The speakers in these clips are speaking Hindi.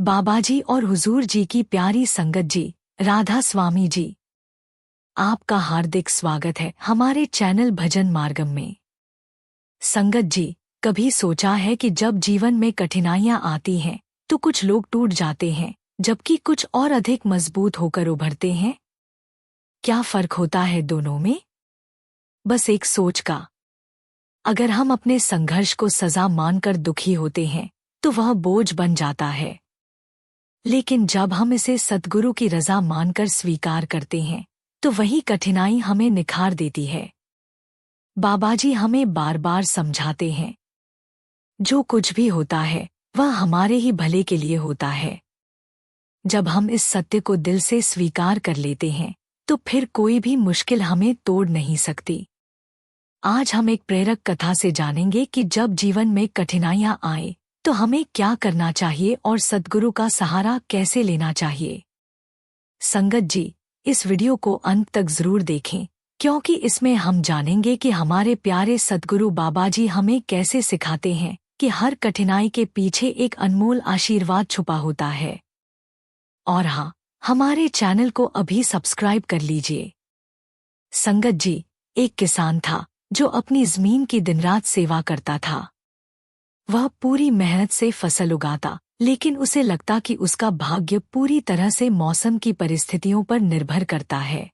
बाबा जी और हुजूर जी की प्यारी संगत जी, राधा स्वामी जी, आपका हार्दिक स्वागत है हमारे चैनल भजन मार्गम में। संगत जी, कभी सोचा है कि जब जीवन में कठिनाइयां आती हैं तो कुछ लोग टूट जाते हैं जबकि कुछ और अधिक मजबूत होकर उभरते हैं? क्या फर्क होता है दोनों में? बस एक सोच का। अगर हम अपने संघर्ष को सजा मानकर दुखी होते हैं तो वह बोझ बन जाता है, लेकिन जब हम इसे सद्गुरु की रजा मानकर स्वीकार करते हैं तो वही कठिनाई हमें निखार देती है। बाबा जी हमें बार बार समझाते हैं, जो कुछ भी होता है वह हमारे ही भले के लिए होता है। जब हम इस सत्य को दिल से स्वीकार कर लेते हैं तो फिर कोई भी मुश्किल हमें तोड़ नहीं सकती। आज हम एक प्रेरक कथा से जानेंगे कि जब जीवन में कठिनाइयां आए तो हमें क्या करना चाहिए और सद्गुरु का सहारा कैसे लेना चाहिए। संगत जी, इस वीडियो को अंत तक जरूर देखें, क्योंकि इसमें हम जानेंगे कि हमारे प्यारे सद्गुरु बाबा जी हमें कैसे सिखाते हैं कि हर कठिनाई के पीछे एक अनमोल आशीर्वाद छुपा होता है। और हाँ, हमारे चैनल को अभी सब्सक्राइब कर लीजिए। संगत जी, एक किसान था जो अपनी जमीन की दिन रात सेवा करता था। वह पूरी मेहनत से फसल उगाता, लेकिन उसे लगता कि उसका भाग्य पूरी तरह से मौसम की परिस्थितियों पर निर्भर करता है।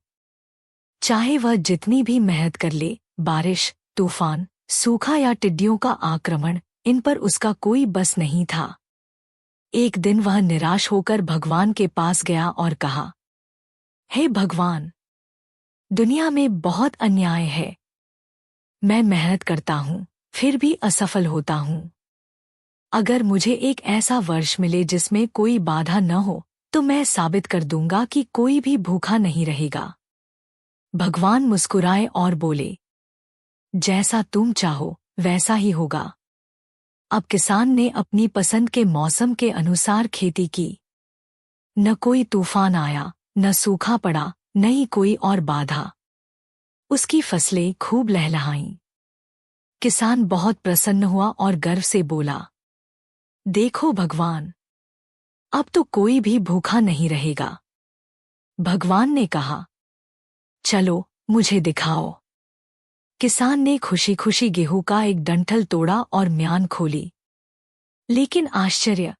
चाहे वह जितनी भी मेहनत कर ले, बारिश, तूफान, सूखा या टिड्डियों का आक्रमण, इन पर उसका कोई बस नहीं था। एक दिन वह निराश होकर भगवान के पास गया और कहा, हे भगवान, दुनिया में बहुत अन्याय है। मैं मेहनत करता हूँ, फिर भी असफल होता हूँ। अगर मुझे एक ऐसा वर्ष मिले जिसमें कोई बाधा न हो तो मैं साबित कर दूंगा कि कोई भी भूखा नहीं रहेगा। भगवान मुस्कुराए और बोले, जैसा तुम चाहो वैसा ही होगा। अब किसान ने अपनी पसंद के मौसम के अनुसार खेती की। न कोई तूफान आया, न सूखा पड़ा, न ही कोई और बाधा। उसकी फसलें खूब लहलहाईं। किसान बहुत प्रसन्न हुआ और गर्व से बोला, देखो भगवान, अब तो कोई भी भूखा नहीं रहेगा। भगवान ने कहा, चलो मुझे दिखाओ। किसान ने खुशी खुशी गेहूं का एक डंठल तोड़ा और म्यान खोली। लेकिन आश्चर्य,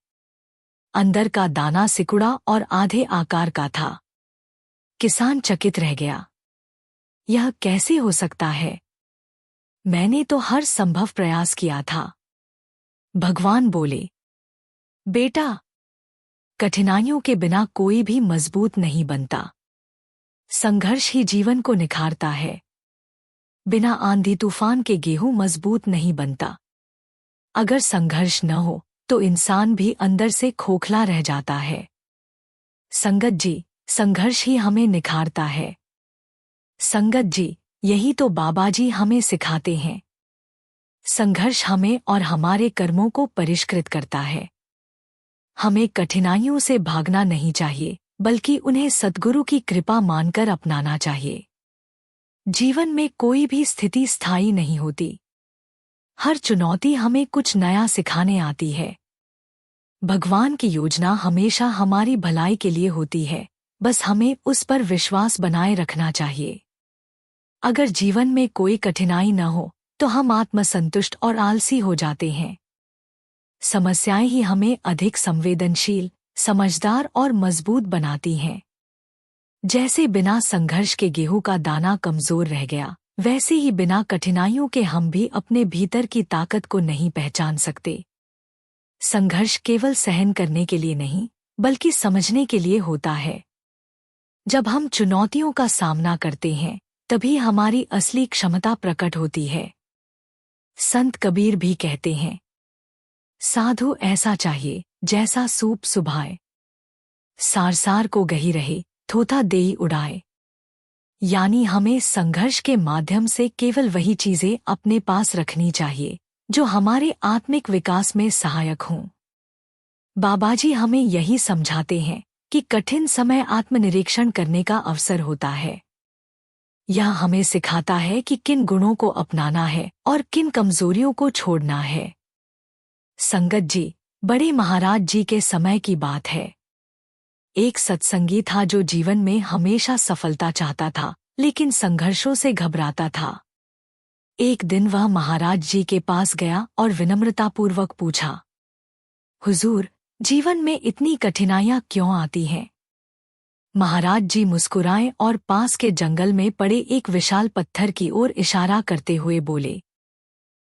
अंदर का दाना सिकुड़ा और आधे आकार का था। किसान चकित रह गया। यह कैसे हो सकता है? मैंने तो हर संभव प्रयास किया था। भगवान बोले, बेटा, कठिनाइयों के बिना कोई भी मजबूत नहीं बनता। संघर्ष ही जीवन को निखारता है। बिना आंधी तूफान के गेहूं मजबूत नहीं बनता। अगर संघर्ष न हो तो इंसान भी अंदर से खोखला रह जाता है। संगत जी, संघर्ष ही हमें निखारता है। संगत जी, यही तो बाबा जी हमें सिखाते हैं। संघर्ष हमें और हमारे कर्मों को परिष्कृत करता है। हमें कठिनाइयों से भागना नहीं चाहिए, बल्कि उन्हें सद्गुरु की कृपा मानकर अपनाना चाहिए। जीवन में कोई भी स्थिति स्थायी नहीं होती। हर चुनौती हमें कुछ नया सिखाने आती है। भगवान की योजना हमेशा हमारी भलाई के लिए होती है, बस हमें उस पर विश्वास बनाए रखना चाहिए। अगर जीवन में कोई कठिनाई न हो तो हम आत्मसंतुष्ट और आलसी हो जाते हैं। समस्याएं ही हमें अधिक संवेदनशील, समझदार और मजबूत बनाती हैं। जैसे बिना संघर्ष के गेहूं का दाना कमजोर रह गया, वैसे ही बिना कठिनाइयों के हम भी अपने भीतर की ताकत को नहीं पहचान सकते। संघर्ष केवल सहन करने के लिए नहीं, बल्कि समझने के लिए होता है। जब हम चुनौतियों का सामना करते हैं, तभी हमारी असली क्षमता प्रकट होती है। संत कबीर भी कहते हैं, साधु ऐसा चाहिए जैसा सूप सुभाए, सार सार को गही रहे, थोथा देई उड़ाए। यानी हमें संघर्ष के माध्यम से केवल वही चीजें अपने पास रखनी चाहिए जो हमारे आत्मिक विकास में सहायक हों। बाबाजी हमें यही समझाते हैं कि कठिन समय आत्मनिरीक्षण करने का अवसर होता है। यह हमें सिखाता है कि किन गुणों को अपनाना है और किन कमजोरियों को छोड़ना है। संगत जी, बड़े महाराज जी के समय की बात है। एक सत्संगी था जो जीवन में हमेशा सफलता चाहता था, लेकिन संघर्षों से घबराता था। एक दिन वह महाराज जी के पास गया और विनम्रतापूर्वक पूछा, हुजूर, जीवन में इतनी कठिनाइयां क्यों आती हैं? महाराज जी मुस्कुराए और पास के जंगल में पड़े एक विशाल पत्थर की ओर इशारा करते हुए बोले,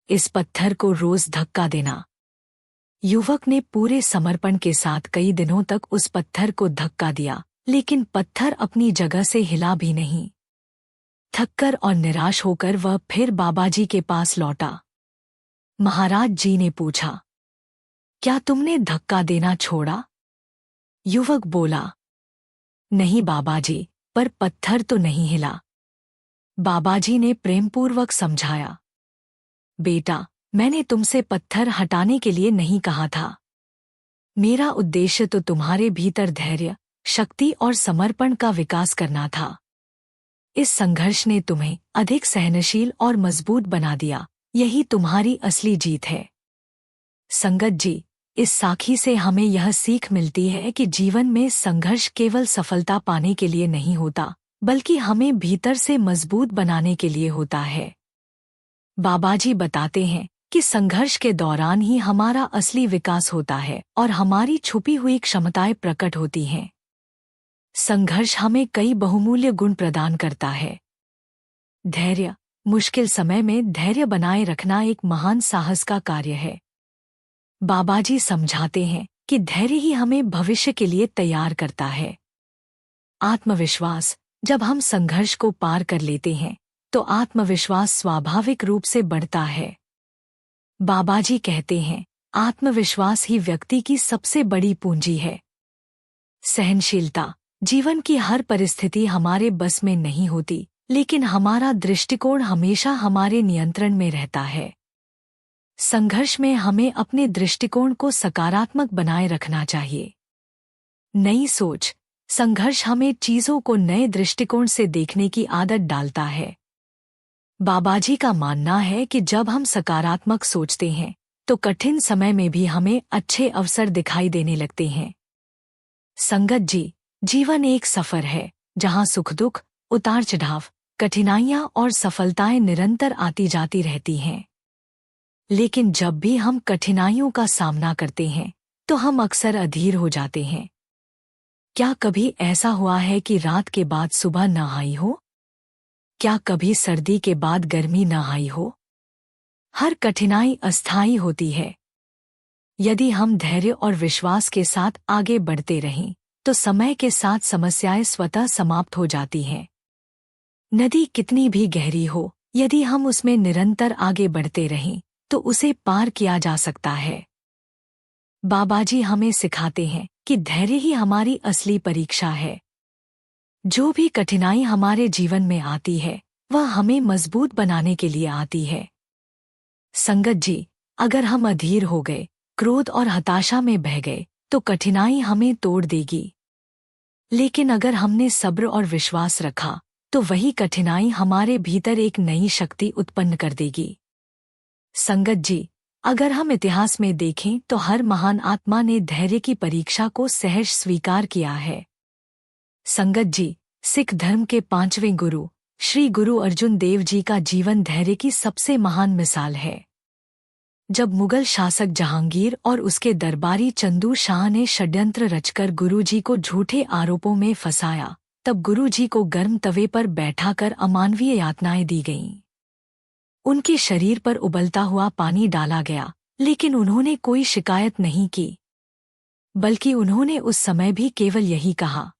इस पत्थर को रोज धक्का देना। युवक ने पूरे समर्पण के साथ कई दिनों तक उस पत्थर को धक्का दिया, लेकिन पत्थर अपनी जगह से हिला भी नहीं। थककर और निराश होकर वह फिर बाबाजी के पास लौटा। महाराज जी ने पूछा, क्या तुमने धक्का देना छोड़ा? युवक बोला, नहीं बाबाजी, पर पत्थर तो नहीं हिला। बाबाजी ने प्रेमपूर्वक समझाया, बेटा, मैंने तुमसे पत्थर हटाने के लिए नहीं कहा था। मेरा उद्देश्य तो तुम्हारे भीतर धैर्य, शक्ति और समर्पण का विकास करना था। इस संघर्ष ने तुम्हें अधिक सहनशील और मजबूत बना दिया। यही तुम्हारी असली जीत है। संगत जी, इस साखी से हमें यह सीख मिलती है कि जीवन में संघर्ष केवल सफलता पाने के लिए नहीं होता, बल्कि हमें भीतर से मजबूत बनाने के लिए होता है। बाबाजी बताते हैं कि संघर्ष के दौरान ही हमारा असली विकास होता है और हमारी छुपी हुई क्षमताएं प्रकट होती हैं। संघर्ष हमें कई बहुमूल्य गुण प्रदान करता है। धैर्य, मुश्किल समय में धैर्य बनाए रखना एक महान साहस का कार्य है। बाबाजी समझाते हैं कि धैर्य ही हमें भविष्य के लिए तैयार करता है। आत्मविश्वास, जब हम संघर्ष को पार कर लेते हैं तो आत्मविश्वास स्वाभाविक रूप से बढ़ता है। बाबाजी कहते हैं, आत्मविश्वास ही व्यक्ति की सबसे बड़ी पूंजी है। सहनशीलता, जीवन की हर परिस्थिति हमारे बस में नहीं होती, लेकिन हमारा दृष्टिकोण हमेशा हमारे नियंत्रण में रहता है। संघर्ष में हमें अपने दृष्टिकोण को सकारात्मक बनाए रखना चाहिए। नई सोच, संघर्ष हमें चीजों को नए दृष्टिकोण से देखने की आदत डालता है। बाबाजी का मानना है कि जब हम सकारात्मक सोचते हैं तो कठिन समय में भी हमें अच्छे अवसर दिखाई देने लगते हैं। संगत जी, जीवन एक सफर है जहां सुख दुख, उतार चढ़ाव, कठिनाइयां और सफलताएं निरंतर आती जाती रहती हैं। लेकिन जब भी हम कठिनाइयों का सामना करते हैं तो हम अक्सर अधीर हो जाते हैं। क्या कभी ऐसा हुआ है कि रात के बाद सुबह न आई हो? क्या कभी सर्दी के बाद गर्मी न आई हो? हर कठिनाई अस्थायी होती है। यदि हम धैर्य और विश्वास के साथ आगे बढ़ते रहें तो समय के साथ समस्याएं स्वतः समाप्त हो जाती हैं। नदी कितनी भी गहरी हो, यदि हम उसमें निरंतर आगे बढ़ते रहें तो उसे पार किया जा सकता है। बाबाजी हमें सिखाते हैं कि धैर्य ही हमारी असली परीक्षा है। जो भी कठिनाई हमारे जीवन में आती है वह हमें मजबूत बनाने के लिए आती है। संगत जी, अगर हम अधीर हो गए, क्रोध और हताशा में बह गए तो कठिनाई हमें तोड़ देगी। लेकिन अगर हमने सब्र और विश्वास रखा तो वही कठिनाई हमारे भीतर एक नई शक्ति उत्पन्न कर देगी। संगत जी, अगर हम इतिहास में देखें तो हर महान आत्मा ने धैर्य की परीक्षा को सहज स्वीकार किया है। संगत जी, सिख धर्म के 5वें गुरु श्री गुरु अर्जुन देव जी का जीवन धैर्य की सबसे महान मिसाल है। जब मुगल शासक जहांगीर और उसके दरबारी चंदू शाह ने षड्यंत्र रचकर गुरुजी को झूठे आरोपों में फंसाया, तब गुरुजी को गर्म तवे पर बैठाकर अमानवीय यातनाएं दी गईं। उनके शरीर पर उबलता हुआ पानी डाला गया, लेकिन उन्होंने कोई शिकायत नहीं की, बल्कि उन्होंने उस समय भी केवल यही कहा,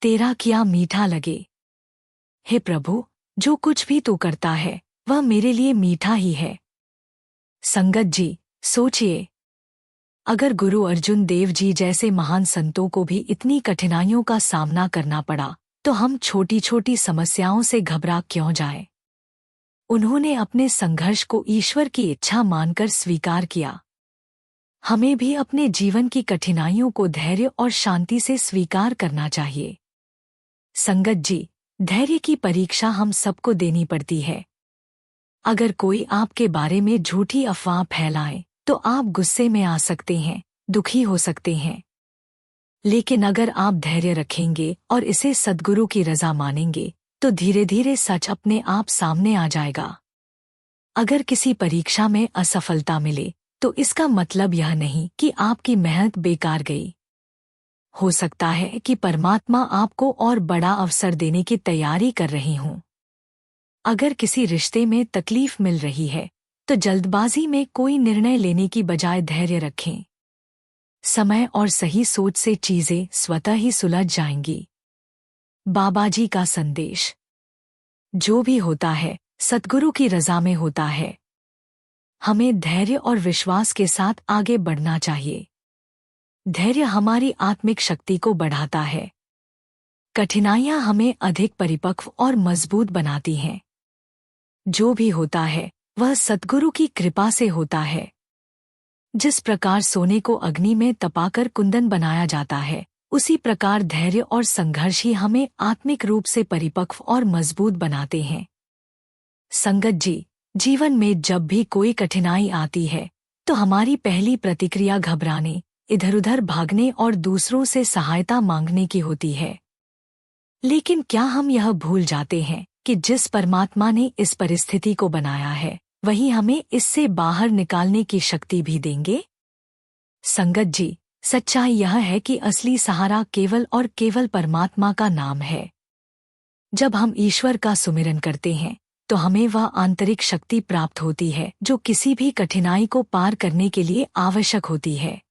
तेरा किया मीठा लगे। हे प्रभु, जो कुछ भी तू करता है वह मेरे लिए मीठा ही है। संगत जी, सोचिए, अगर गुरु अर्जुन देव जी जैसे महान संतों को भी इतनी कठिनाइयों का सामना करना पड़ा तो हम छोटी छोटी समस्याओं से घबरा क्यों जाएं? उन्होंने अपने संघर्ष को ईश्वर की इच्छा मानकर स्वीकार किया। हमें भी अपने जीवन की कठिनाइयों को धैर्य और शांति से स्वीकार करना चाहिए। संगत जी, धैर्य की परीक्षा हम सबको देनी पड़ती है। अगर कोई आपके बारे में झूठी अफवाह फैलाए तो आप गुस्से में आ सकते हैं, दुखी हो सकते हैं। लेकिन अगर आप धैर्य रखेंगे और इसे सद्गुरु की रजा मानेंगे, तो धीरे धीरे सच अपने आप सामने आ जाएगा। अगर किसी परीक्षा में असफलता मिले, तो इसका मतलब यह नहीं कि आपकी मेहनत बेकार गई। हो सकता है कि परमात्मा आपको और बड़ा अवसर देने की तैयारी कर रही हों। अगर किसी रिश्ते में तकलीफ मिल रही है, तो जल्दबाजी में कोई निर्णय लेने की बजाय धैर्य रखें। समय और सही सोच से चीजें स्वतः ही सुलझ जाएंगी। बाबा जी का संदेश। जो भी होता है सद्गुरु की रजा में होता है। हमें धैर्य और विश्वास के साथ आगे बढ़ना चाहिए। धैर्य हमारी आत्मिक शक्ति को बढ़ाता है। कठिनाइयां हमें अधिक परिपक्व और मजबूत बनाती हैं। जो भी होता है वह सद्गुरु की कृपा से होता है। जिस प्रकार सोने को अग्नि में तपाकर कुंदन बनाया जाता है, उसी प्रकार धैर्य और संघर्ष ही हमें आत्मिक रूप से परिपक्व और मजबूत बनाते हैं। संगत जी, जीवन में जब भी कोई कठिनाई आती है, तो हमारी पहली प्रतिक्रिया घबराने, इधर-उधर भागने और दूसरों से सहायता मांगने की होती है। लेकिन क्या हम यह भूल जाते हैं कि जिस परमात्मा ने इस परिस्थिति को बनाया है, वही हमें इससे बाहर निकालने की शक्ति भी देंगे? संगत जी, सच्चाई यह है कि असली सहारा केवल और केवल परमात्मा का नाम है। जब हम ईश्वर का सुमिरन करते हैं, तो हमें वह आंतरिक शक्ति प्राप्त होती है जो किसी भी कठिनाई को पार करने के लिए आवश्यक होती है।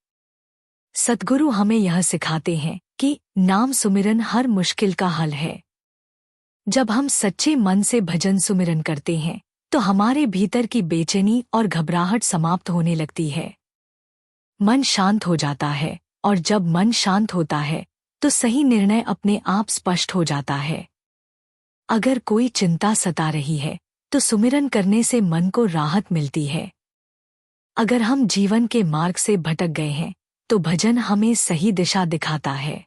सद्गुरु हमें यह सिखाते हैं कि नाम सुमिरन हर मुश्किल का हल है। जब हम सच्चे मन से भजन सुमिरन करते हैं, तो हमारे भीतर की बेचैनी और घबराहट समाप्त होने लगती है। मन शांत हो जाता है, और जब मन शांत होता है, तो सही निर्णय अपने आप स्पष्ट हो जाता है। अगर कोई चिंता सता रही है, तो सुमिरन करने से मन को राहत मिलती है। अगर हम जीवन के मार्ग से भटक गए हैं, तो भजन हमें सही दिशा दिखाता है।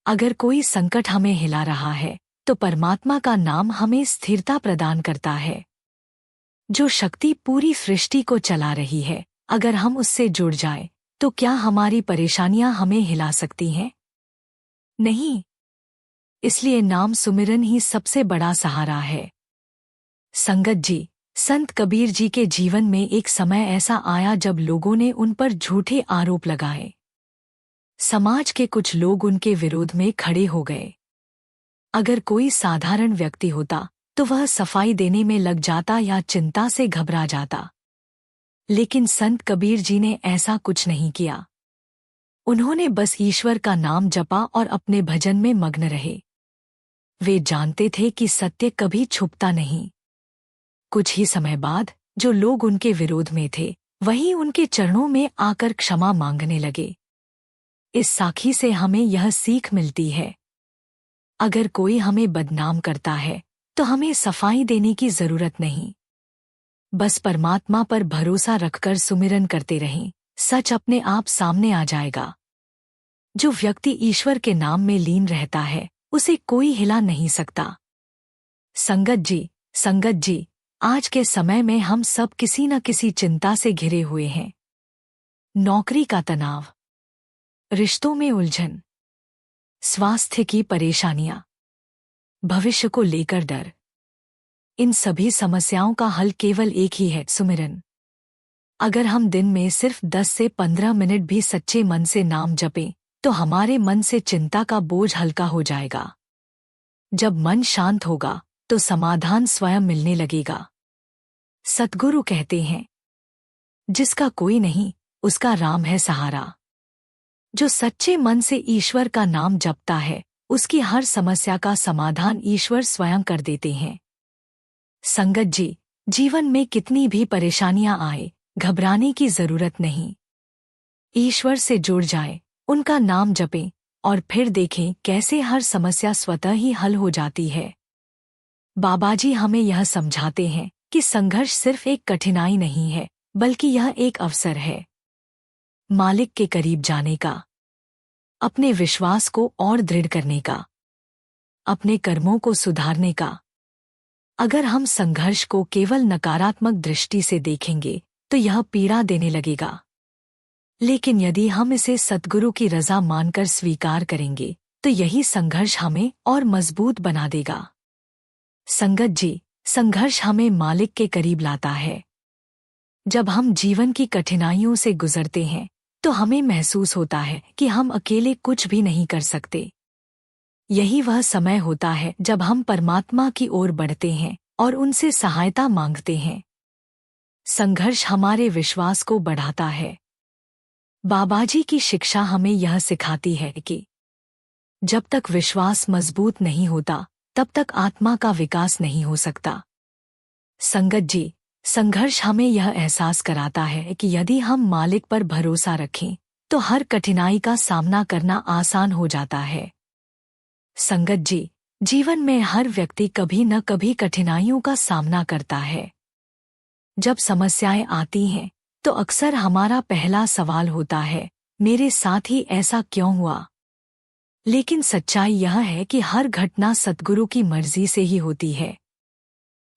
अगर कोई संकट हमें हिला रहा है, तो परमात्मा का नाम हमें स्थिरता प्रदान करता है। जो शक्ति पूरी सृष्टि को चला रही है, अगर हम उससे जुड़ जाएं, तो क्या हमारी परेशानियां हमें हिला सकती हैं? नहीं। इसलिए नाम सुमिरन ही सबसे बड़ा सहारा है। संगत जी, संत कबीर जी के जीवन में एक समय ऐसा आया जब लोगों ने उन पर झूठे आरोप लगाए। समाज के कुछ लोग उनके विरोध में खड़े हो गए। अगर कोई साधारण व्यक्ति होता, तो वह सफाई देने में लग जाता या चिंता से घबरा जाता। लेकिन संत कबीर जी ने ऐसा कुछ नहीं किया। उन्होंने बस ईश्वर का नाम जपा और अपने भजन में मग्न रहे। वे जानते थे कि सत्य कभी छुपता नहीं। कुछ ही समय बाद जो लोग उनके विरोध में थे, वही उनके चरणों में आकर क्षमा मांगने लगे। इस साखी से हमें यह सीख मिलती है, अगर कोई हमें बदनाम करता है, तो हमें सफाई देने की जरूरत नहीं। बस परमात्मा पर भरोसा रखकर सुमिरन करते रहें, सच अपने आप सामने आ जाएगा। जो व्यक्ति ईश्वर के नाम में लीन रहता है, उसे कोई हिला नहीं सकता। संगत जी, आज के समय में हम सब किसी न किसी चिंता से घिरे हुए हैं। नौकरी का तनाव, रिश्तों में उलझन, स्वास्थ्य की परेशानियां, भविष्य को लेकर डर। इन सभी समस्याओं का हल केवल एक ही है, सुमिरन। अगर हम दिन में सिर्फ 10 से 15 मिनट भी सच्चे मन से नाम जपें, तो हमारे मन से चिंता का बोझ हल्का हो जाएगा। जब मन शांत होगा, तो समाधान स्वयं मिलने लगेगा। सद्गुरु कहते हैं, जिसका कोई नहीं, उसका राम है सहारा। जो सच्चे मन से ईश्वर का नाम जपता है, उसकी हर समस्या का समाधान ईश्वर स्वयं कर देते हैं। संगत जी, जीवन में कितनी भी परेशानियां आए, घबराने की जरूरत नहीं। ईश्वर से जुड़ जाएं, उनका नाम जपें, और फिर देखें कैसे हर समस्या स्वतः ही हल हो जाती है। बाबाजी हमें यह समझाते हैं कि संघर्ष सिर्फ एक कठिनाई नहीं है, बल्कि यह एक अवसर है मालिक के करीब जाने का, अपने विश्वास को और दृढ़ करने का, अपने कर्मों को सुधारने का। अगर हम संघर्ष को केवल नकारात्मक दृष्टि से देखेंगे, तो यह पीड़ा देने लगेगा। लेकिन यदि हम इसे सद्गुरु की रजा मानकर स्वीकार करेंगे तो यही संघर्ष हमें और मजबूत बना देगा। संगत जी, संघर्ष हमें मालिक के करीब लाता है। जब हम जीवन की कठिनाइयों से गुजरते हैं तो हमें महसूस होता है कि हम अकेले कुछ भी नहीं कर सकते। यही वह समय होता है जब हम परमात्मा की ओर बढ़ते हैं और उनसे सहायता मांगते हैं। संघर्ष हमारे विश्वास को बढ़ाता है। बाबाजी की शिक्षा हमें यह सिखाती है कि जब तक विश्वास मजबूत नहीं होता तब तक आत्मा का विकास नहीं हो सकता। संगत जी, संघर्ष हमें यह एहसास कराता है कि यदि हम मालिक पर भरोसा रखें तो हर कठिनाई का सामना करना आसान हो जाता है। संगत जी, जीवन में हर व्यक्ति कभी न कभी कठिनाइयों का सामना करता है। जब समस्याएं आती हैं तो अक्सर हमारा पहला सवाल होता है, मेरे साथ ही ऐसा क्यों हुआ? लेकिन सच्चाई यह है कि हर घटना सद्गुरु की मर्जी से ही होती है।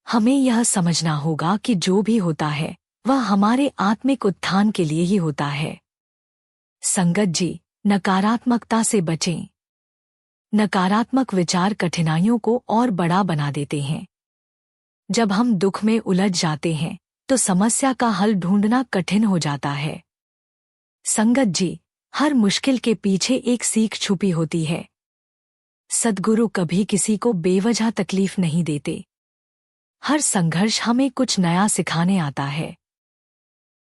हमें यह समझना होगा कि जो भी होता है वह हमारे आत्मिक उत्थान के लिए ही होता है। संगत जी, नकारात्मकता से बचें। नकारात्मक विचार कठिनाइयों को और बड़ा बना देते हैं। जब हम दुख में उलझ जाते हैं तो समस्या का हल ढूंढना कठिन हो जाता है। संगत जी, हर मुश्किल के पीछे एक सीख छुपी होती है। सद्गुरु कभी किसी को बेवजह तकलीफ नहीं देते। हर संघर्ष हमें कुछ नया सिखाने आता है।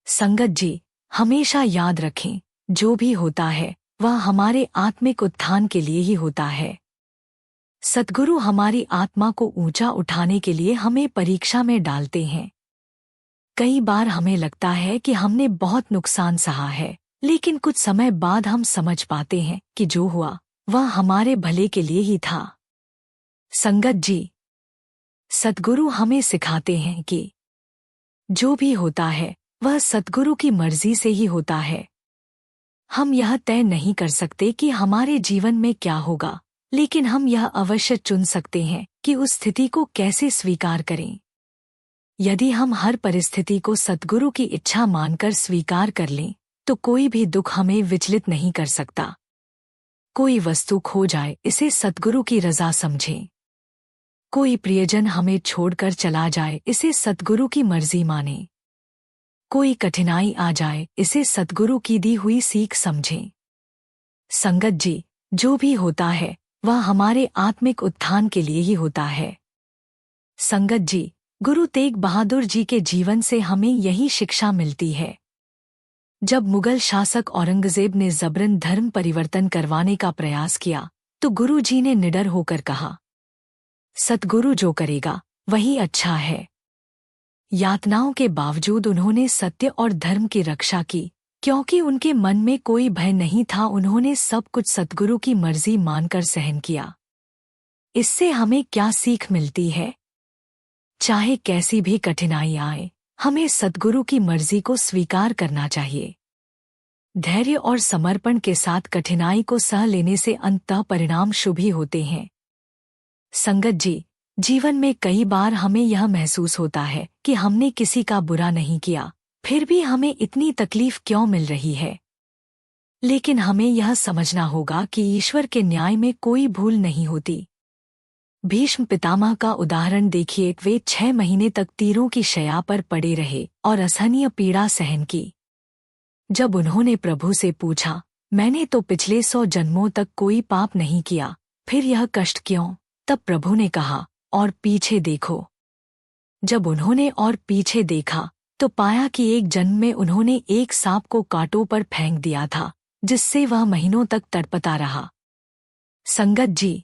संगत जी, हमेशा याद रखें, जो भी होता है वह हमारे आत्मिक उत्थान के लिए ही होता है। सद्गुरु हमारी आत्मा को ऊंचा उठाने के लिए हमें परीक्षा में डालते हैं। कई बार हमें लगता है कि हमने बहुत नुकसान सहा है, लेकिन कुछ समय बाद हम समझ पाते हैं कि जो हुआ वह हमारे भले के लिए ही था। संगत जी, सद्गुरु हमें सिखाते हैं कि जो भी होता है वह सद्गुरु की मर्जी से ही होता है। हम यह तय नहीं कर सकते कि हमारे जीवन में क्या होगा, लेकिन हम यह अवश्य चुन सकते हैं कि उस स्थिति को कैसे स्वीकार करें। यदि हम हर परिस्थिति को सद्गुरु की इच्छा मानकर स्वीकार कर लें तो कोई भी दुख हमें विचलित नहीं कर सकता। कोई वस्तु खो जाए, इसे सद्गुरु की रजा समझें। कोई प्रियजन हमें छोड़कर चला जाए, इसे सद्गुरु की मर्जी माने। कोई कठिनाई आ जाए, इसे सद्गुरु की दी हुई सीख समझें। संगत जी, जो भी होता है वह हमारे आत्मिक उत्थान के लिए ही होता है। संगत जी, गुरु तेग बहादुर जी के जीवन से हमें यही शिक्षा मिलती है। जब मुगल शासक औरंगजेब ने जबरन धर्म परिवर्तन करवाने का प्रयास किया तो गुरु जी ने निडर होकर कहा, सद्गुरु जो करेगा वही अच्छा है। यातनाओं के बावजूद उन्होंने सत्य और धर्म की रक्षा की, क्योंकि उनके मन में कोई भय नहीं था। उन्होंने सब कुछ सद्गुरु की मर्जी मानकर सहन किया। इससे हमें क्या सीख मिलती है? चाहे कैसी भी कठिनाई आए, हमें सद्गुरु की मर्जी को स्वीकार करना चाहिए। धैर्य और समर्पण के साथ कठिनाई को सह लेने से अंततः परिणाम शुभ ही होते हैं। संगत जी, जीवन में कई बार हमें यह महसूस होता है कि हमने किसी का बुरा नहीं किया, फिर भी हमें इतनी तकलीफ क्यों मिल रही है। लेकिन हमें यह समझना होगा कि ईश्वर के न्याय में कोई भूल नहीं होती। भीष्म पितामह का उदाहरण देखिए, वे 6 महीने तक तीरों की शैया पर पड़े रहे और असहनीय पीड़ा सहन की। जब उन्होंने प्रभु से पूछा, मैंने तो पिछले 100 जन्मों तक कोई पाप नहीं किया, फिर यह कष्ट क्यों? तब प्रभु ने कहा, और पीछे देखो। जब उन्होंने और पीछे देखा तो पाया कि एक जन्म में उन्होंने एक सांप को कांटों पर फेंक दिया था, जिससे वह महीनों तक तड़पता रहा। संगत जी,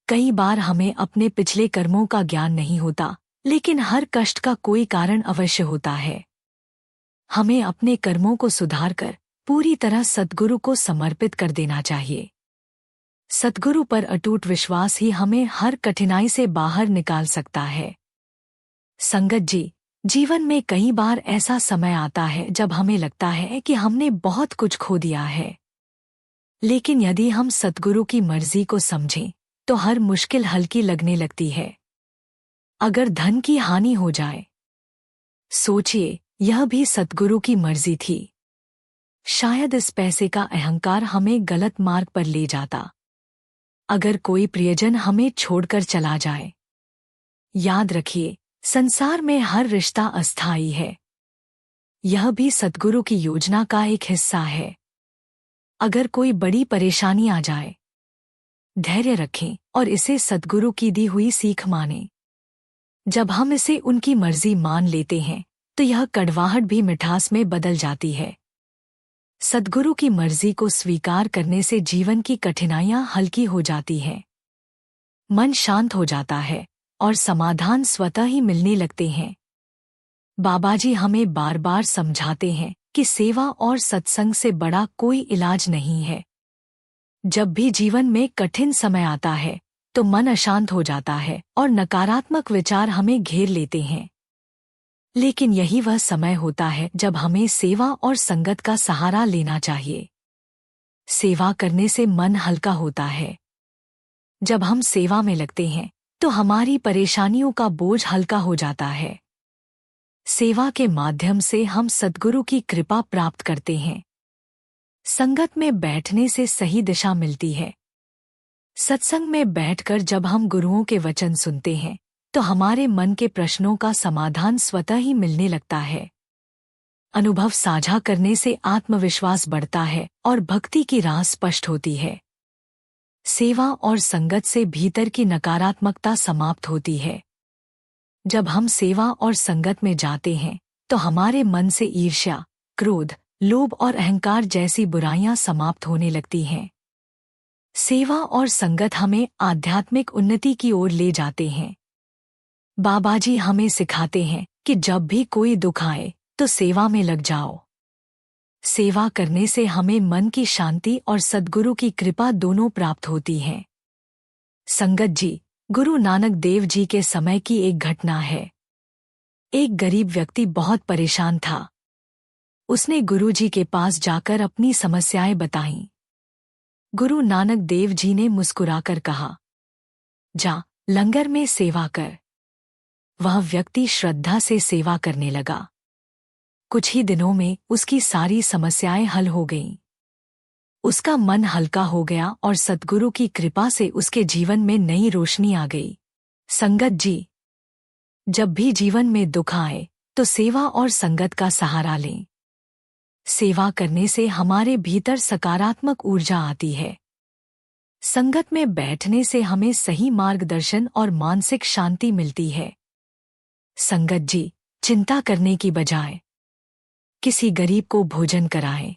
कई बार हमें अपने पिछले कर्मों का ज्ञान नहीं होता, लेकिन हर कष्ट का कोई कारण अवश्य होता है। हमें अपने कर्मों को सुधारकर पूरी तरह सद्गुरु को समर्पित कर देना चाहिए। सद्गुरु पर अटूट विश्वास ही हमें हर कठिनाई से बाहर निकाल सकता है। संगत जी, जीवन में कई बार ऐसा समय आता है जब हमें लगता है कि हमने बहुत कुछ खो दिया है। लेकिन यदि हम सद्गुरु की मर्जी को समझें तो हर मुश्किल हल्की लगने लगती है। अगर धन की हानि हो जाए, सोचिए, यह भी सद्गुरु की मर्जी थी। शायद इस पैसे का अहंकार हमें गलत मार्ग पर ले जाता। अगर कोई प्रियजन हमें छोड़कर चला जाए, याद रखिए, संसार में हर रिश्ता अस्थायी है। यह भी सद्गुरु की योजना का एक हिस्सा है। अगर कोई बड़ी परेशानी आ जाए, धैर्य रखें और इसे सद्गुरु की दी हुई सीख मानें। जब हम इसे उनकी मर्जी मान लेते हैं तो यह कड़वाहट भी मिठास में बदल जाती है। सद्गुरु की मर्जी को स्वीकार करने से जीवन की कठिनाइयां हल्की हो जाती हैं। मन शांत हो जाता है और समाधान स्वतः ही मिलने लगते हैं। बाबाजी हमें बार बार समझाते हैं कि सेवा और सत्संग से बड़ा कोई इलाज नहीं है। जब भी जीवन में कठिन समय आता है तो मन अशांत हो जाता है और नकारात्मक विचार हमें घेर लेते हैं। लेकिन यही वह समय होता है जब हमें सेवा और संगत का सहारा लेना चाहिए। सेवा करने से मन हल्का होता है। जब हम सेवा में लगते हैं तो हमारी परेशानियों का बोझ हल्का हो जाता है। सेवा के माध्यम से हम सद्गुरु की कृपा प्राप्त करते हैं। संगत में बैठने से सही दिशा मिलती है। सत्संग में बैठकर जब हम गुरुओं के वचन सुनते हैं तो हमारे मन के प्रश्नों का समाधान स्वतः ही मिलने लगता है। अनुभव साझा करने से आत्मविश्वास बढ़ता है और भक्ति की राह स्पष्ट होती है। सेवा और संगत से भीतर की नकारात्मकता समाप्त होती है। जब हम सेवा और संगत में जाते हैं तो हमारे मन से ईर्ष्या, क्रोध, लोभ और अहंकार जैसी बुराइयां समाप्त होने लगती हैं। सेवा और संगत हमें आध्यात्मिक उन्नति की ओर ले जाते हैं। बाबाजी हमें सिखाते हैं कि जब भी कोई दुख आए तो सेवा में लग जाओ। सेवा करने से हमें मन की शांति और सद्गुरु की कृपा दोनों प्राप्त होती हैं। संगत जी, गुरु नानक देव जी के समय की एक घटना है। एक गरीब व्यक्ति बहुत परेशान था। उसने गुरु जी के पास जाकर अपनी समस्याएं बताईं। गुरु नानक देव जी ने मुस्कुराकर कहा, जा लंगर में सेवा कर। वह व्यक्ति श्रद्धा से सेवा करने लगा। कुछ ही दिनों में उसकी सारी समस्याएं हल हो गईं। उसका मन हल्का हो गया और सद्गुरु की कृपा से उसके जीवन में नई रोशनी आ गई। संगत जी, जब भी जीवन में दुख आए तो सेवा और संगत का सहारा लें। सेवा करने से हमारे भीतर सकारात्मक ऊर्जा आती है। संगत में बैठने से हमें सही मार्गदर्शन और मानसिक शांति मिलती है। संगत जी, चिंता करने की बजाय किसी गरीब को भोजन कराएं।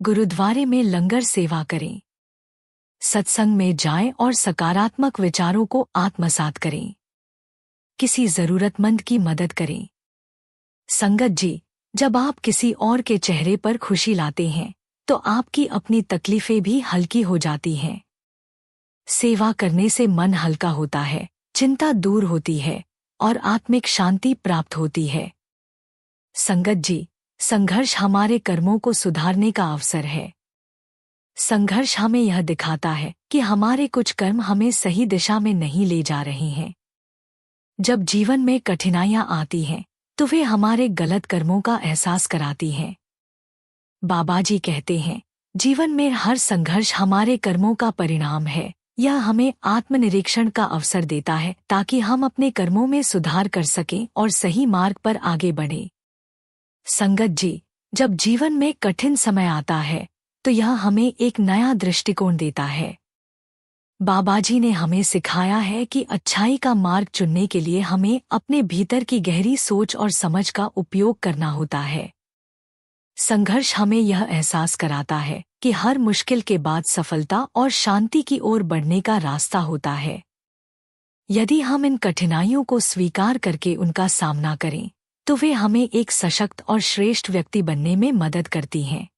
गुरुद्वारे में लंगर सेवा करें। सत्संग में जाएं और सकारात्मक विचारों को आत्मसात करें। किसी जरूरतमंद की मदद करें। संगत जी, जब आप किसी और के चेहरे पर खुशी लाते हैं तो आपकी अपनी तकलीफें भी हल्की हो जाती हैं। सेवा करने से मन हल्का होता है, चिंता दूर होती है और आत्मिक शांति प्राप्त होती है। संगत जी, संघर्ष हमारे कर्मों को सुधारने का अवसर है। संघर्ष हमें यह दिखाता है कि हमारे कुछ कर्म हमें सही दिशा में नहीं ले जा रहे हैं। जब जीवन में कठिनाइयां आती हैं तो वे हमारे गलत कर्मों का एहसास कराती हैं। बाबाजी कहते हैं, जीवन में हर संघर्ष हमारे कर्मों का परिणाम है। यह हमें आत्मनिरीक्षण का अवसर देता है ताकि हम अपने कर्मों में सुधार कर सकें और सही मार्ग पर आगे बढ़ें। संगत जी, जब जीवन में कठिन समय आता है तो यह हमें एक नया दृष्टिकोण देता है। बाबाजी ने हमें सिखाया है कि अच्छाई का मार्ग चुनने के लिए हमें अपने भीतर की गहरी सोच और समझ का उपयोग करना होता है। संघर्ष हमें यह एहसास कराता है कि हर मुश्किल के बाद सफलता और शांति की ओर बढ़ने का रास्ता होता है। यदि हम इन कठिनाइयों को स्वीकार करके उनका सामना करें तो वे हमें एक सशक्त और श्रेष्ठ व्यक्ति बनने में मदद करती हैं।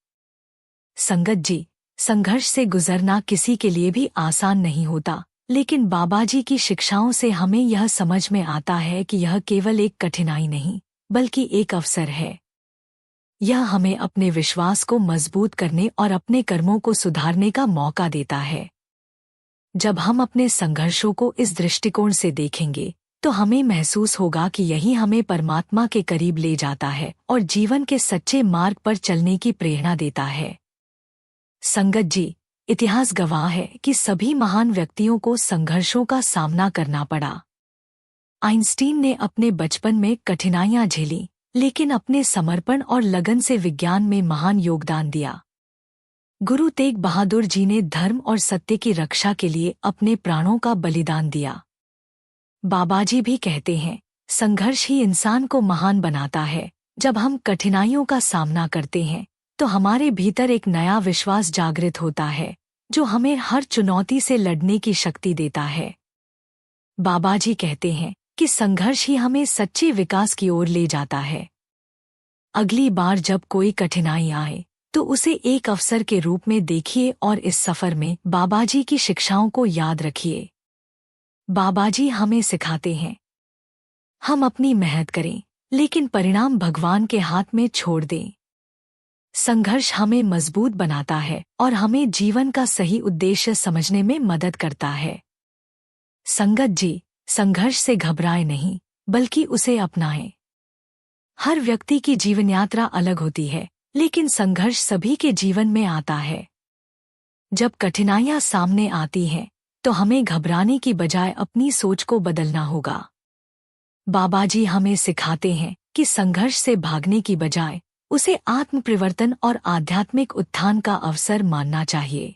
संगत जी, संघर्ष से गुजरना किसी के लिए भी आसान नहीं होता, लेकिन बाबाजी की शिक्षाओं से हमें यह समझ में आता है कि यह केवल एक कठिनाई नहीं, बल्कि एक अवसर है। यह हमें अपने विश्वास को मजबूत करने और अपने कर्मों को सुधारने का मौका देता है। जब हम अपने संघर्षों को इस दृष्टिकोण से देखेंगे तो हमें महसूस होगा कि यही हमें परमात्मा के करीब ले जाता है और जीवन के सच्चे मार्ग पर चलने की प्रेरणा देता है। संगत जी, इतिहास गवाह है कि सभी महान व्यक्तियों को संघर्षों का सामना करना पड़ा। आइंस्टीन ने अपने बचपन में कठिनाइयां झेली, लेकिन अपने समर्पण और लगन से विज्ञान में महान योगदान दिया। गुरु तेग बहादुर जी ने धर्म और सत्य की रक्षा के लिए अपने प्राणों का बलिदान दिया। बाबाजी भी कहते हैं, संघर्ष ही इंसान को महान बनाता है। जब हम कठिनाइयों का सामना करते हैं तो हमारे भीतर एक नया विश्वास जागृत होता है, जो हमें हर चुनौती से लड़ने की शक्ति देता है। बाबाजी कहते हैं कि संघर्ष ही हमें सच्चे विकास की ओर ले जाता है। अगली बार जब कोई कठिनाई आए तो उसे एक अवसर के रूप में देखिए और इस सफर में बाबाजी की शिक्षाओं को याद रखिए। बाबाजी हमें सिखाते हैं, हम अपनी मेहनत करें, लेकिन परिणाम भगवान के हाथ में छोड़ दें। संघर्ष हमें मजबूत बनाता है और हमें जीवन का सही उद्देश्य समझने में मदद करता है। संगत जी, संघर्ष से घबराएं नहीं, बल्कि उसे अपनाएं। हर व्यक्ति की जीवन यात्रा अलग होती है, लेकिन संघर्ष सभी के जीवन में आता है। जब कठिनाइयां सामने आती हैं, तो हमें घबराने की बजाय अपनी सोच को बदलना होगा। बाबाजी हमें सिखाते हैं कि संघर्ष से भागने की बजाय उसे आत्म परिवर्तन और आध्यात्मिक उत्थान का अवसर मानना चाहिए।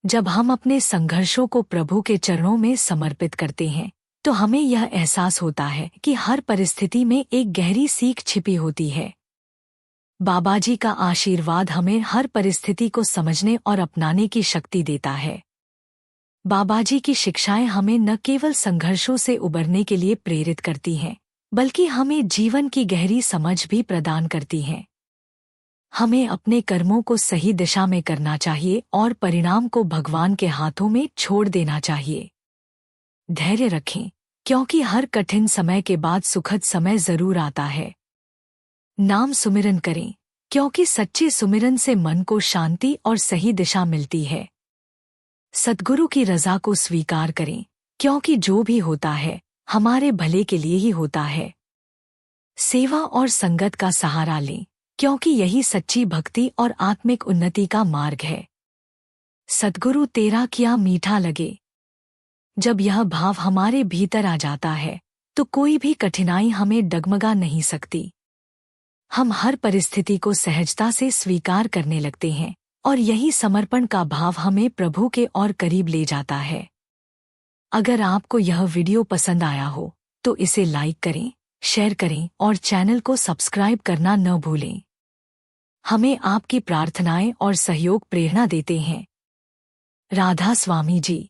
जब हम अपने संघर्षों को प्रभु के चरणों में समर्पित करते हैं, तो हमें यह एहसास होता है कि हर परिस्थिति में एक गहरी सीख छिपी होती है। बाबाजी का आशीर्वाद हमें हर परिस्थिति को समझने और अपनाने की शक्ति देता है। बाबाजी की शिक्षाएं हमें न केवल संघर्षों से उबरने के लिए प्रेरित करती हैं, बल्कि हमें जीवन की गहरी समझ भी प्रदान करती हैं। हमें अपने कर्मों को सही दिशा में करना चाहिए और परिणाम को भगवान के हाथों में छोड़ देना चाहिए। धैर्य रखें, क्योंकि हर कठिन समय के बाद सुखद समय जरूर आता है। नाम सुमिरन करें, क्योंकि सच्चे सुमिरन से मन को शांति और सही दिशा मिलती है। सद्गुरु की रज़ा को स्वीकार करें, क्योंकि जो भी होता है हमारे भले के लिए ही होता है। सेवा और संगत का सहारा लें, क्योंकि यही सच्ची भक्ति और आत्मिक उन्नति का मार्ग है। सद्गुरु तेरा किया मीठा लगे। जब यह भाव हमारे भीतर आ जाता है, तो कोई भी कठिनाई हमें डगमगा नहीं सकती। हम हर परिस्थिति को सहजता से स्वीकार करने लगते हैं और यही समर्पण का भाव हमें प्रभु के और करीब ले जाता है। अगर आपको यह वीडियो पसंद आया हो तो इसे लाइक करें, शेयर करें और चैनल को सब्सक्राइब करना न भूलें। हमें आपकी प्रार्थनाएं और सहयोग प्रेरणा देते हैं। राधा स्वामी जी।